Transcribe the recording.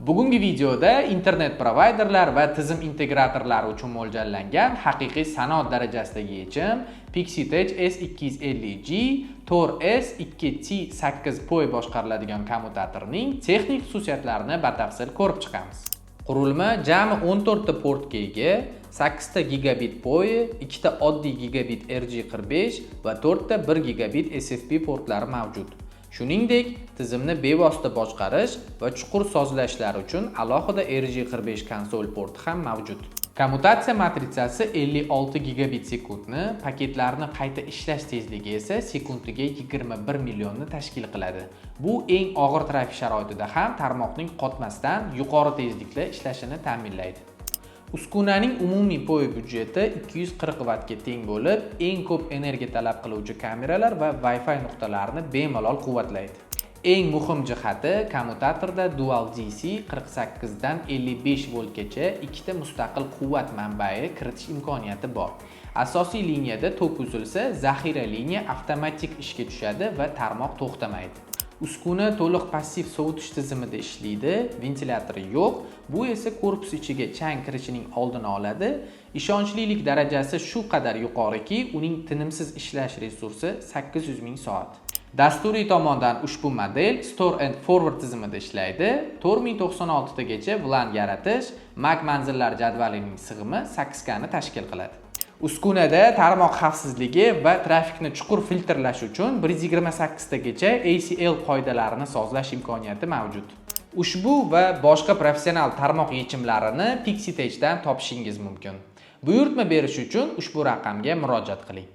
Bugungi videoda internet provayderlar va tizim integratorlari uchun mo'ljallangan haqiqiy sanoat darajasidagi yechim PixiTech S250G Tor S2C8 POE boshqariladigan kommutatorning texnik xususiyatlarini batafsil ko'rib chiqamiz. Qurilma jami 14 ta portga ega, 8 ta gigabit POE, 2 ta oddiy gigabit RJ45 va 4 ta 1 gigabit SFP portlari mavjud. Shuningdek, tizimni bevosita boshqarish va chuqur sozlashlar uchun alohida RJ45 konsol porti ham mavjud. Kommutatsiya matritsasi 56 gigabit sekundni, paketlarni qayta ishlash tezligi esa sekundiga 21 millionni tashkil qiladi. Bu eng og'ir trafik sharoitida ham tarmoqning qotmasdan yuqori tezlikda ishlashini ta'minlaydi. Uskunaning umumiy POE budjeti 240 wattga teng bo'lib, eng ko'p energiya talab qiluvchi kameralar va Wi-Fi nuqtalarini bemalol quvvatlaydi. Eng muhim jihati, kommutatorda Dual DC 48 dan 55 voltgacha ikkita mustaqil quvvat manbai kiritish imkoniyati bor. Asosiy liniyada tok uzilsa, zaxira liniya avtomatik ishga tushadi va tarmoq to'xtamaydi. Uskuna to'liq passiv sovutish tizimida ishlaydi, ventilyatori yo'q. Bu esa korpus ichiga chang kirishining oldini oladi. Ishonchlilik darajasi shu qadar yuqoriki, uning tinimsiz ishlash resursi 800 ming soat. Dasturiy tomondan ushbu model Store and Forward tizimida ishlaydi. 4096 tagacha VLAN yaratish, MAC manzillar jadvalining sig'imi 8 kani tashkil qiladi. Uskunada tarmoq xavfsizligi va trafikni chuqur filtrlash uchun 128 tagacha ACL qoidalarini sozlash imkoniyati mavjud. Ushbu va boshqa professional tarmoq yechimlarini PixiTech'dan topishingiz mumkin. Buyurtma berish uchun ushbu raqamga murojaat qiling.